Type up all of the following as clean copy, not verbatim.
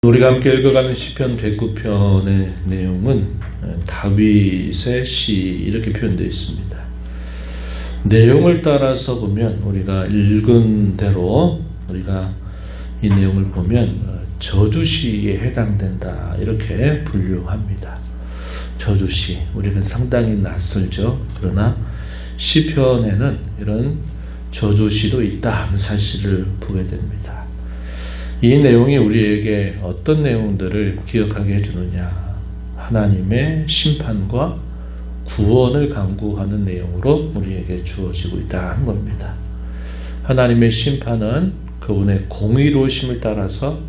우리가 함께 읽어가는 시편 109편의 내용은 다윗의 시 이렇게 표현되어 있습니다. 내용을 따라서 보면 우리가 읽은 대로 우리가 이 내용을 보면 저주시에 해당된다 이렇게 분류합니다. 저주시 우리는 상당히 낯설죠. 그러나 시편에는 이런 저주시도 있다 하는 사실을 보게 됩니다. 이 내용이 우리에게 어떤 내용들을 기억하게 해주느냐, 하나님의 심판과 구원을 강구하는 내용으로 우리에게 주어지고 있다 하는 겁니다. 하나님의 심판은 그분의 공의로우심을 따라서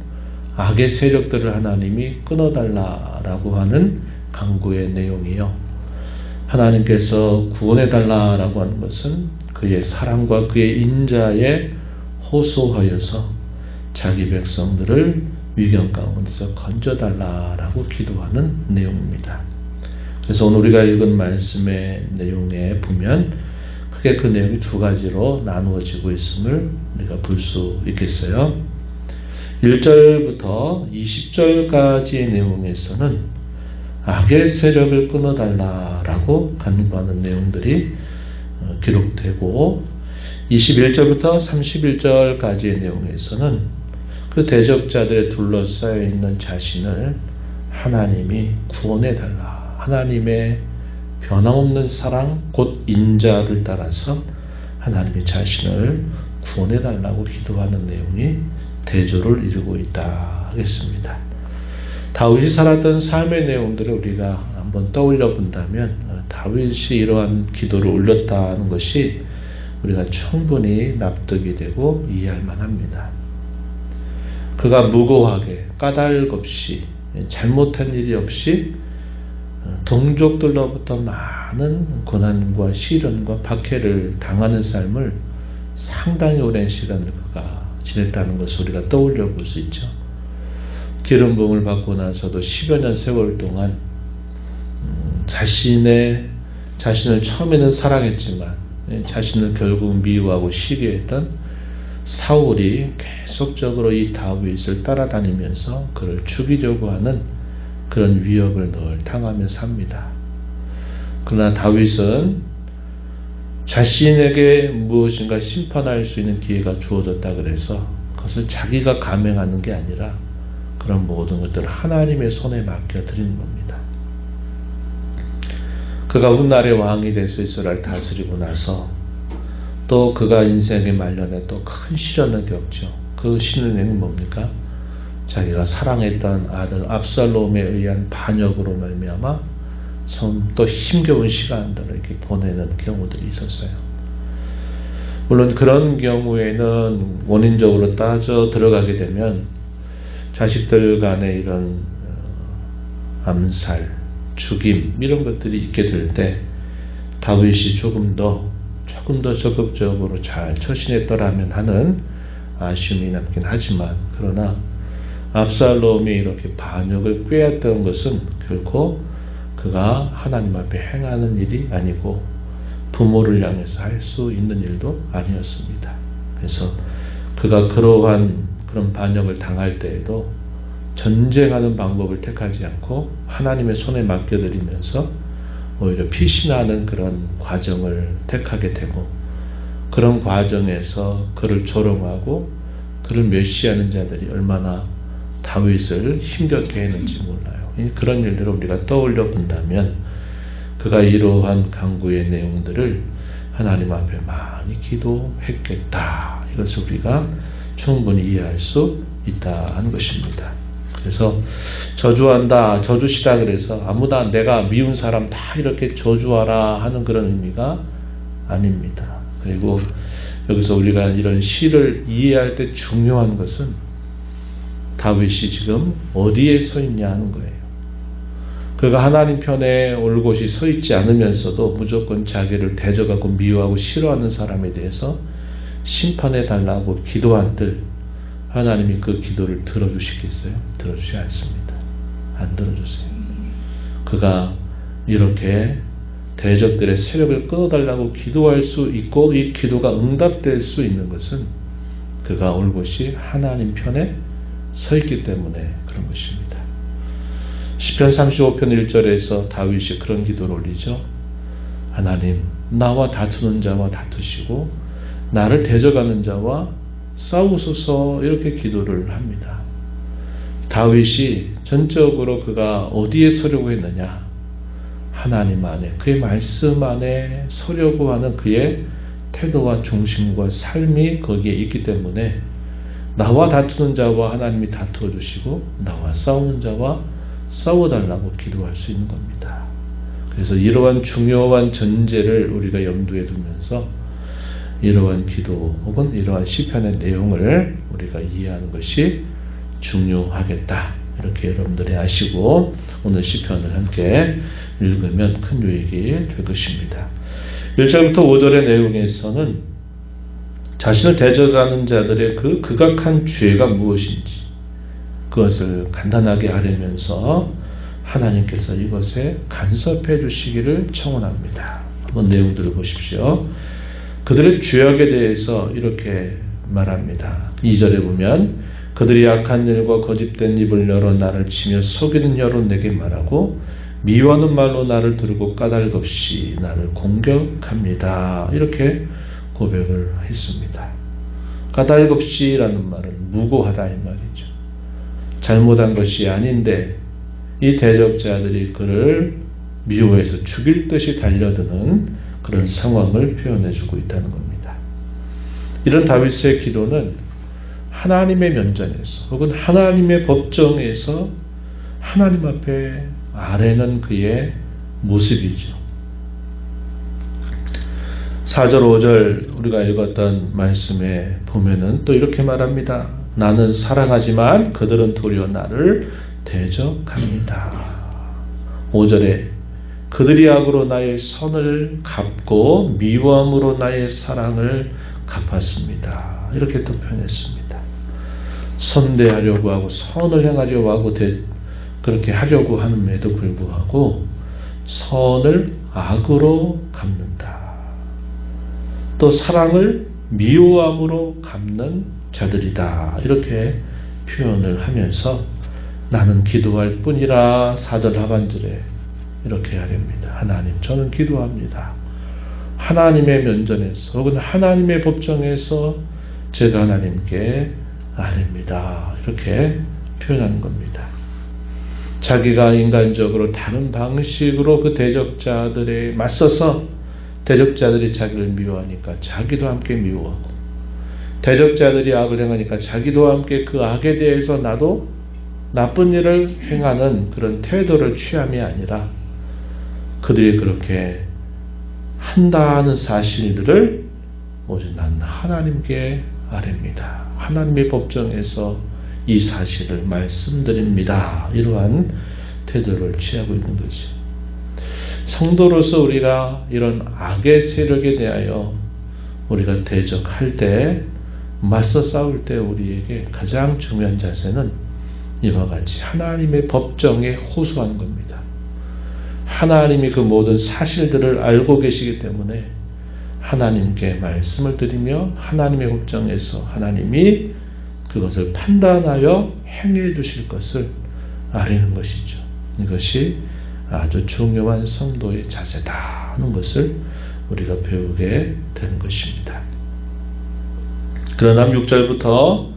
악의 세력들을 하나님이 끊어달라라고 하는 강구의 내용이요, 하나님께서 구원해달라라고 하는 것은 그의 사랑과 그의 인자에 호소하여서 자기 백성들을 위경 가운데서 건져달라라고 기도하는 내용입니다. 그래서 오늘 우리가 읽은 말씀의 내용에 보면 크게 그 내용이 두 가지로 나누어지고 있음을 우리가 볼 수 있겠어요. 1절부터 20절까지의 내용에서는 악의 세력을 끊어달라라고 간구하는 내용들이 기록되고, 21절부터 31절까지의 내용에서는 그 대적자들에 둘러싸여 있는 자신을 하나님이 구원해달라, 하나님의 변함없는 사랑 곧 인자를 따라서 하나님이 자신을 구원해달라고 기도하는 내용이 대조를 이루고 있다 하겠습니다. 다윗이 살았던 삶의 내용들을 우리가 한번 떠올려 본다면 다윗이 이러한 기도를 올렸다는 것이 우리가 충분히 납득이 되고 이해할 만합니다. 그가 무고하게 까닭 없이 잘못한 일이 없이 동족들로부터 많은 고난과 시련과 박해를 당하는 삶을 상당히 오랜 시간을 그가 지냈다는 것을 우리가 떠올려 볼 수 있죠. 기름 부음을 받고 나서도 10여 년 세월 동안 자신을 처음에는 사랑했지만 자신을 결국 미워하고 시기했던 사울이 계속적으로 이 다윗을 따라다니면서 그를 죽이려고 하는 그런 위협을 늘 당하며 삽니다. 그러나 다윗은 자신에게 무엇인가 심판할 수 있는 기회가 주어졌다 그래서 그것을 자기가 감행하는 게 아니라 그런 모든 것들을 하나님의 손에 맡겨드리는 겁니다. 그가 훗날의 왕이 돼서 이스라엘을 다스리고 나서 또 그가 인생의 말년에 또 큰 시련을 겪죠. 그 시련은 뭡니까? 자기가 사랑했던 아들 압살롬에 의한 반역으로 말미암아 또 힘겨운 시간들을 이렇게 보내는 경우들이 있었어요. 물론 그런 경우에는 원인적으로 따져 들어가게 되면 자식들 간의 이런 암살, 죽임 이런 것들이 있게 될 때 다윗이 조금 더 적극적으로 잘 처신했더라면 하는 아쉬움이 남긴 하지만, 그러나 압살롬이 이렇게 반역을 꾀했던 것은 결코 그가 하나님 앞에 행하는 일이 아니고 부모를 향해서 할 수 있는 일도 아니었습니다. 그래서 그가 그런 반역을 당할 때에도 전쟁하는 방법을 택하지 않고 하나님의 손에 맡겨드리면서 오히려 피신하는 그런 과정을 택하게 되고, 그런 과정에서 그를 조롱하고 그를 멸시하는 자들이 얼마나 다윗을 힘겹게 했는지 몰라요. 그런 일들을 우리가 떠올려 본다면 그가 이러한 강구의 내용들을 하나님 앞에 많이 기도했겠다, 이것을 우리가 충분히 이해할 수 있다 하는 것입니다. 그래서 저주한다, 저주시다 그래서 아무나 내가 미운 사람 다 이렇게 저주하라 하는 그런 의미가 아닙니다. 그리고 여기서 우리가 이런 시를 이해할 때 중요한 것은 다윗이 지금 어디에 서 있냐 하는 거예요. 그가 하나님 편에 올곧이 서 있지 않으면서도 무조건 자기를 대적하고 미워하고 싫어하는 사람에 대해서 심판해 달라고 기도한들 하나님이 그 기도를 들어주시겠어요? 들어주지 않습니다. 안 들어주세요. 그가 이렇게 대적들의 세력을 끊어달라고 기도할 수 있고 이 기도가 응답될 수 있는 것은 그가 올곧이 하나님 편에 서 있기 때문에 그런 것입니다. 시편 35편 1절에서 다윗이 그런 기도를 올리죠. 하나님, 나와 다투는 자와 다투시고 나를 대적하는 자와 싸우소서, 이렇게 기도를 합니다. 다윗이 전적으로 그가 어디에 서려고 했느냐? 하나님 안에, 그의 말씀 안에 서려고 하는 그의 태도와 중심과 삶이 거기에 있기 때문에 나와 다투는 자와 하나님이 다투어 주시고 나와 싸우는 자와 싸워달라고 기도할 수 있는 겁니다. 그래서 이러한 중요한 전제를 우리가 염두에 두면서 이러한 기도 혹은 이러한 시편의 내용을 우리가 이해하는 것이 중요하겠다, 이렇게 여러분들이 아시고 오늘 시편을 함께 읽으면 큰 유익이 될 것입니다. 1절부터 5절의 내용에서는 자신을 대적하는 자들의 그 극악한 죄가 무엇인지 그것을 간단하게 아뢰면서 하나님께서 이것에 간섭해 주시기를 청원합니다. 한번 내용들을 보십시오. 그들의 죄악에 대해서 이렇게 말합니다. 2절에 보면 그들이 악한 일과 거짓된 입을 열어 나를 치며 속이는 혀로 내게 말하고 미워하는 말로 나를 두르고 까닭없이 나를 공격합니다. 이렇게 고백을 했습니다. 까닭없이라는 말은 무고하다 이 말이죠. 잘못한 것이 아닌데 이 대적자들이 그를 미워해서 죽일 듯이 달려드는 그런 상황을 표현해주고 있다는 겁니다. 이런 다윗의 기도는 하나님의 면전에서 혹은 하나님의 법정에서 하나님 앞에 아뢰는 그의 모습이죠. 4절 5절 우리가 읽었던 말씀에 보면은 또 이렇게 말합니다. 나는 사랑하지만 그들은 도리어 나를 대적합니다. 5절에 그들이 악으로 나의 선을 갚고 미워함으로 나의 사랑을 갚았습니다. 이렇게 또 표현했습니다. 선대하려고 하고 선을 행하려고 하고 그렇게 하려고 함에도 불구하고 선을 악으로 갚는다. 또 사랑을 미워함으로 갚는 자들이다. 이렇게 표현을 하면서 나는 기도할 뿐이라 4절 하반절에 이렇게 하렵니다. 하나님, 저는 기도합니다. 하나님의 면전에서 혹은 하나님의 법정에서 제가 하나님께 아뢰입니다. 이렇게 표현하는 겁니다. 자기가 인간적으로 다른 방식으로 그 대적자들에 맞서서 대적자들이 자기를 미워하니까 자기도 함께 미워하고 대적자들이 악을 행하니까 자기도 함께 그 악에 대해서 나도 나쁜 일을 행하는 그런 태도를 취함이 아니라 그들이 그렇게 한다는 사실들을 오직 난 하나님께 아뢰입니다. 하나님의 법정에서 이 사실을 말씀드립니다. 이러한 태도를 취하고 있는 거죠. 성도로서 우리가 이런 악의 세력에 대하여 우리가 대적할 때, 맞서 싸울 때 우리에게 가장 중요한 자세는 이와 같이 하나님의 법정에 호소하는 겁니다. 하나님이 그 모든 사실들을 알고 계시기 때문에 하나님께 말씀을 드리며 하나님의 법정에서 하나님이 그것을 판단하여 행해 주실 것을 아뢰는 것이죠. 이것이 아주 중요한 성도의 자세다 하는 것을 우리가 배우게 되는 것입니다. 그러나 6절부터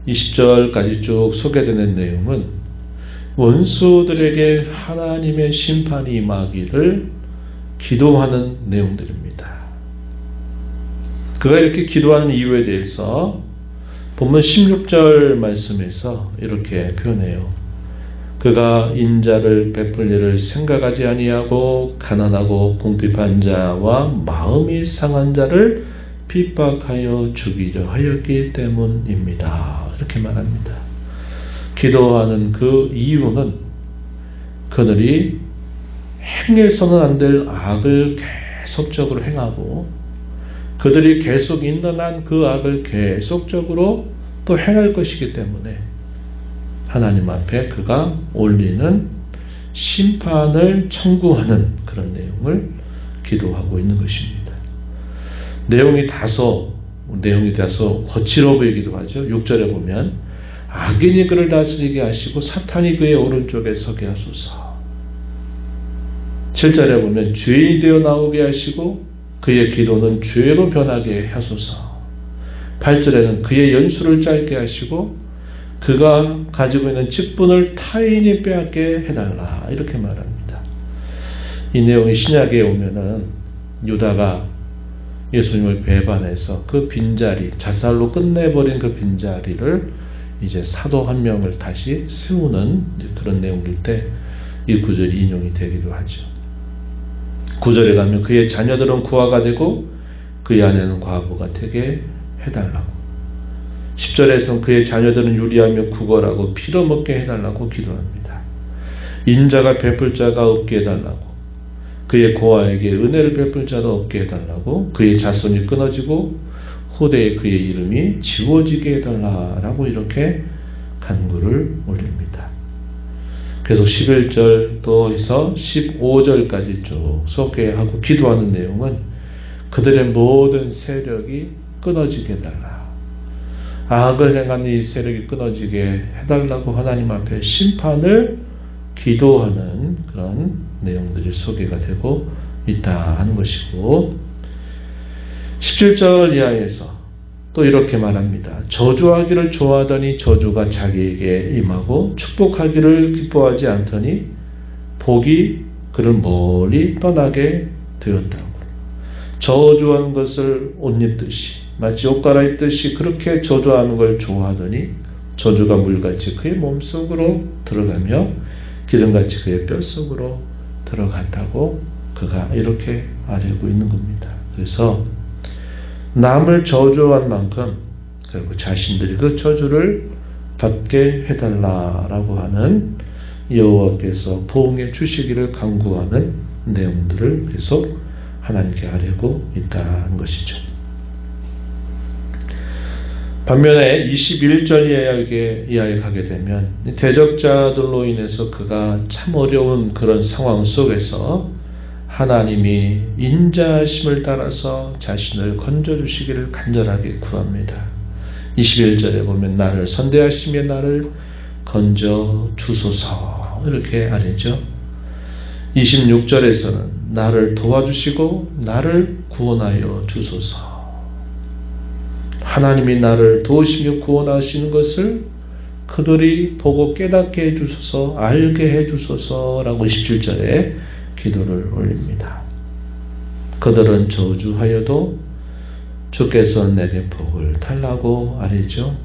20절까지 쭉 소개되는 내용은 원수들에게 하나님의 심판이 임하기를 기도하는 내용들입니다. 그가 이렇게 기도하는 이유에 대해서 본문 16절 말씀에서 이렇게 표현해요. 그가 인자를 베풀 일을 생각하지 아니하고 가난하고 궁핍한 자와 마음이 상한 자를 핍박하여 죽이려 하였기 때문입니다. 이렇게 말합니다. 기도하는 그 이유는 그들이 행해서는 안 될 악을 계속적으로 행하고 그들이 계속 있는 한 그 악을 계속적으로 또 행할 것이기 때문에 하나님 앞에 그가 올리는 심판을 청구하는 그런 내용을 기도하고 있는 것입니다. 내용이 다소 거칠어 보이기도 하죠. 6절에 보면 악인이 그를 다스리게 하시고 사탄이 그의 오른쪽에 서게 하소서. 7절에 보면 죄인이 되어 나오게 하시고 그의 기도는 죄로 변하게 하소서. 8절에는 그의 연수를 짧게 하시고 그가 가지고 있는 직분을 타인이 빼앗게 해달라 이렇게 말합니다. 이 내용이 신약에 오면은 유다가 예수님을 배반해서 그 빈자리, 자살로 끝내버린 그 빈자리를 이제 사도 한 명을 다시 세우는 그런 내용일 때 이 구절이 인용이 되기도 하죠. 9절에 가면 그의 자녀들은 구하가 되고 그의 아내는 과부가 되게 해달라고. 10절에서는 그의 자녀들은 유리하며 구걸하고 피로먹게 해달라고 기도합니다. 인자가 베풀 자가 없게 해달라고, 그의 고아에게 은혜를 베풀 자도 없게 해달라고, 그의 자손이 끊어지고 후대에 그의 이름이 지워지게 해달라라고 이렇게 간구를 올립니다. 그래서 11절 또 해서 15절까지 쭉 소개하고 기도하는 내용은 그들의 모든 세력이 끊어지게 해달라, 악을 행하는 이 세력이 끊어지게 해달라고 하나님 앞에 심판을 기도하는 그런 내용들이 소개가 되고 있다 하는 것이고, 17절 이하에서 또 이렇게 말합니다. 저주하기를 좋아하더니 저주가 자기에게 임하고 축복하기를 기뻐하지 않더니 복이 그를 멀리 떠나게 되었다고. 저주하는 것을 옷 입듯이, 마치 옷 갈아입듯이 그렇게 저주하는 걸 좋아하더니 저주가 물같이 그의 몸속으로 들어가며 기름같이 그의 뼛속으로 들어갔다고 그가 이렇게 아뢰고 있는 겁니다. 그래서 남을 저주한 만큼 결국 자신들이 그 저주를 받게 해달라라고 하는 여호와께서 보응해 주시기를 간구하는 내용들을 계속 하나님께 아뢰고 있다는 것이죠. 반면에 21절 이하에 가게 되면 대적자들로 인해서 그가 참 어려운 그런 상황 속에서 하나님이 인자하심을 따라서 자신을 건져주시기를 간절하게 구합니다. 21절에 보면 나를 선대하시며 나를 건져주소서 이렇게 아뢰죠. 26절에서는 나를 도와주시고 나를 구원하여 주소서. 하나님이 나를 도우시며 구원하시는 것을 그들이 보고 깨닫게 해주소서, 알게 해주소서라고 27절에 기도를 올립니다. 그들은 저주하여도 주께서 내게 복을 달라고 아뢰죠.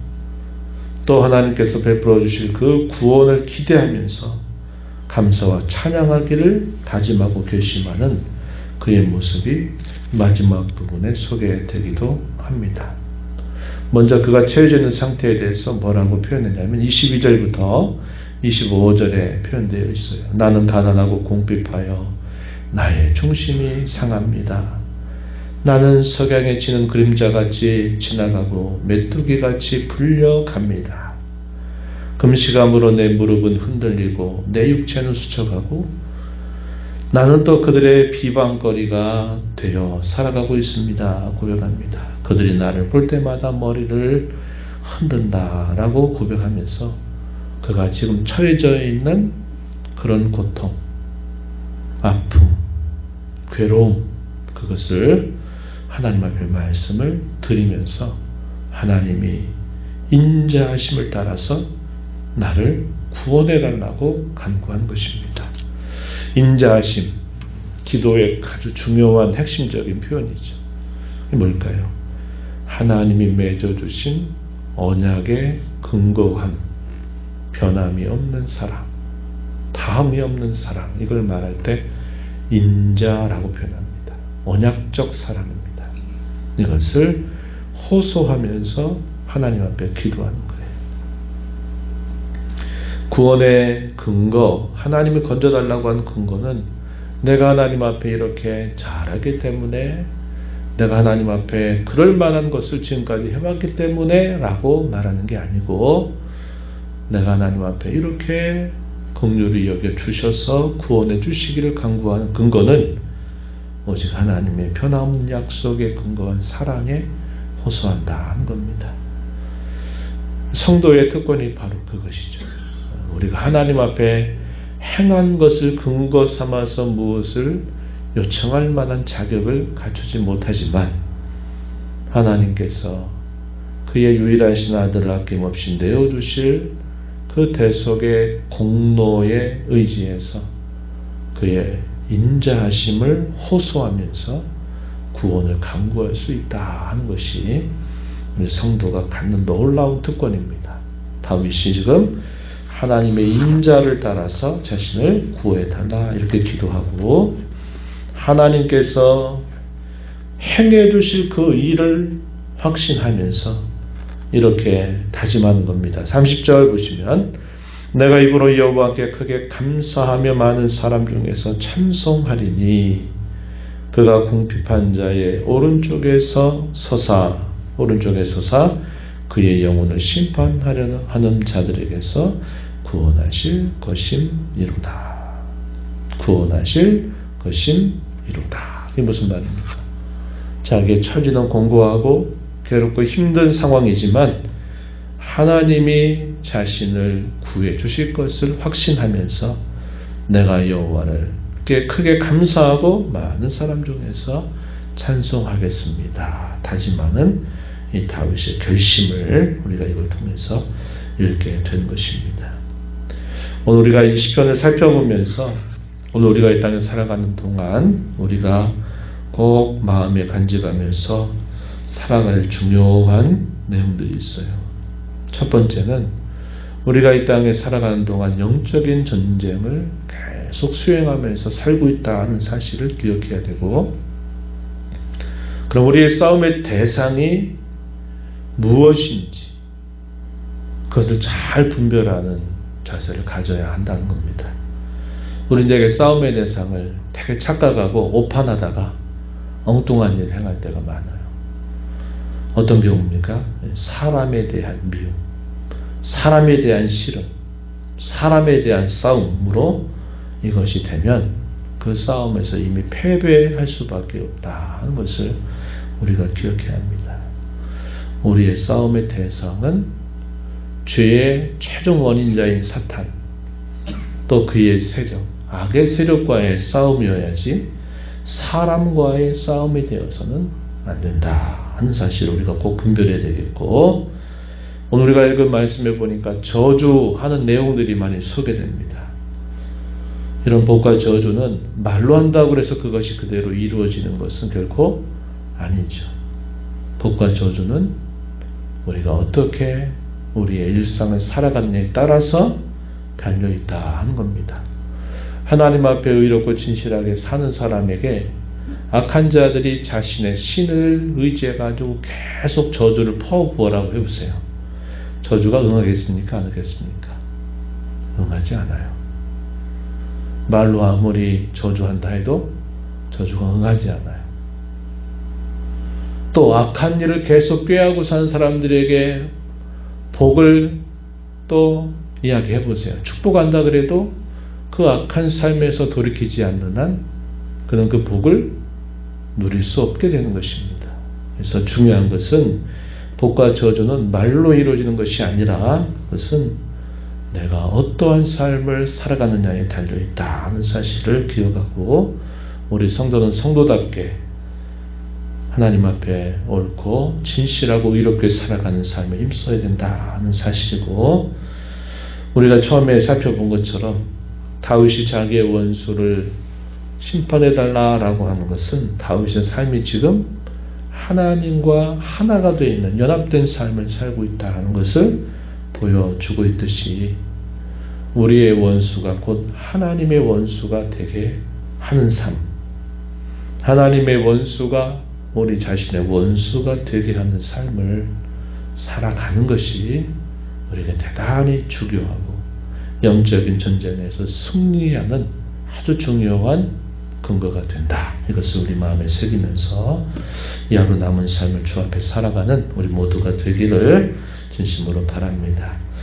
또 하나님께서 베풀어 주실 그 구원을 기대하면서 감사와 찬양하기를 다짐하고 결심하는 그의 모습이 마지막 부분에 소개되기도 합니다. 먼저 그가 처해져 있는 상태에 대해서 뭐라고 표현했냐면 22절부터 25절에 표현되어 있어요. 나는 가난하고 궁핍하여 나의 중심이 상합니다. 나는 석양에 지는 그림자같이 지나가고 메뚜기같이 불려갑니다. 금시감으로 내 무릎은 흔들리고 내 육체는 수척하고 나는 또 그들의 비방거리가 되어 살아가고 있습니다. 고백합니다. 그들이 나를 볼 때마다 머리를 흔든다라고 고백하면서 그가 지금 처해져 있는 그런 고통, 아픔, 괴로움, 그것을 하나님 앞에 말씀을 드리면서 하나님이 인자하심을 따라서 나를 구원해달라고 간구한 것입니다. 인자하심, 기도의 아주 중요한 핵심적인 표현이죠. 뭘까요? 하나님이 맺어주신 언약의 근거함, 변함이 없는 사랑, 다함이 없는 사랑, 이걸 말할 때 인자라고 표현합니다. 언약적 사랑입니다. 이것을 호소하면서 하나님 앞에 기도하는 거예요. 구원의 근거, 하나님을 건져달라고 하는 근거는 내가 하나님 앞에 이렇게 잘하기 때문에, 내가 하나님 앞에 그럴 만한 것을 지금까지 해왔기 때문에 라고 말하는 게 아니고, 내가 하나님 앞에 이렇게 긍휼히 여겨주셔서 구원해 주시기를 간구하는 근거는 오직 하나님의 변함없는 약속에 근거한 사랑에 호소한다 하는 겁니다. 성도의 특권이 바로 그것이죠. 우리가 하나님 앞에 행한 것을 근거 삼아서 무엇을 요청할 만한 자격을 갖추지 못하지만 하나님께서 그의 유일하신 아들을 아낌없이 내어주실 그 대속의 공로에 의지해서 그의 인자하심을 호소하면서 구원을 강구할 수 있다 하는 것이 우리 성도가 갖는 놀라운 특권입니다. 다윗이 지금 하나님의 인자를 따라서 자신을 구해달라 이렇게 기도하고 하나님께서 행해 주실 그 일을 확신하면서 이렇게 다짐하는 겁니다. 30절 보시면 내가 입으로 여호와께 크게 감사하며 많은 사람 중에서 찬송하리니 그가 궁핍한 자의 오른쪽에 서사 그의 영혼을 심판하려 하는 자들에게서 구원하실 것임이로다. 구원하실 것임이로다. 이게 무슨 말입니까? 자기의 처지는 공고하고 괴롭고 힘든 상황이지만 하나님이 자신을 구해 주실 것을 확신하면서 내가 여호와를 크게 감사하고 많은 사람 중에서 찬송하겠습니다. 다짐하는 이 다윗의 결심을 우리가 이걸 통해서 읽게 된 것입니다. 오늘 우리가 이 시편을 살펴보면서 오늘 우리가 이 땅에 살아가는 동안 우리가 꼭 마음에 간직하면서 살아갈 중요한 내용들이 있어요. 첫 번째는 우리가 이 땅에 살아가는 동안 영적인 전쟁을 계속 수행하면서 살고 있다는 사실을 기억해야 되고, 그럼 우리의 싸움의 대상이 무엇인지 그것을 잘 분별하는 자세를 가져야 한다는 겁니다. 우리 내게 싸움의 대상을 되게 착각하고 오판하다가 엉뚱한 일을 행할 때가 많아요. 어떤 경우입니까? 사람에 대한 미움, 사람에 대한 싫음, 사람에 대한 싸움으로 이것이 되면 그 싸움에서 이미 패배할 수밖에 없다 하는 것을 우리가 기억해야 합니다. 우리의 싸움의 대상은 죄의 최종 원인자인 사탄, 또 그의 세력, 악의 세력과의 싸움이어야지 사람과의 싸움이 되어서는 안 된다 하는 사실을 우리가 꼭 분별해야 되겠고, 오늘 우리가 읽은 말씀에 보니까 저주하는 내용들이 많이 소개됩니다. 이런 복과 저주는 말로 한다고 해서 그것이 그대로 이루어지는 것은 결코 아니죠. 복과 저주는 우리가 어떻게 우리의 일상을 살아가느냐에 따라서 달려있다 하는 겁니다. 하나님 앞에 의롭고 진실하게 사는 사람에게 악한 자들이 자신의 신을 의지해가지고 계속 저주를 퍼부으라고 해보세요. 저주가 응하겠습니까? 안 응하겠습니까? 응하지 않아요. 말로 아무리 저주한다 해도 저주가 응하지 않아요. 또 악한 일을 계속 꾀하고 사는 사람들에게 복을 또 이야기해 보세요. 축복한다 그래도 그 악한 삶에서 돌이키지 않는 한 그는 그 복을 누릴 수 없게 되는 것입니다. 그래서 중요한 것은 복과 저주는 말로 이루어지는 것이 아니라 그것은 내가 어떠한 삶을 살아가느냐에 달려있다 하는 사실을 기억하고, 우리 성도는 성도답게 하나님 앞에 옳고 진실하고 의롭게 살아가는 삶에 힘써야 된다 하는 사실이고, 우리가 처음에 살펴본 것처럼 다윗이 자기의 원수를 심판해달라라고 하는 것은 다윗의 삶이 지금 하나님과 하나가 되어 있는 연합된 삶을 살고 있다 하는 것을 보여주고 있듯이 우리의 원수가 곧 하나님의 원수가 되게 하는 삶, 하나님의 원수가 우리 자신의 원수가 되게 하는 삶을 살아가는 것이 우리가 대단히 중요하고 영적인 전쟁에서 승리하는 아주 중요한 근거가 된다. 이것을 우리 마음에 새기면서 이 하루 남은 삶을 주 앞에 살아가는 우리 모두가 되기를 진심으로 바랍니다.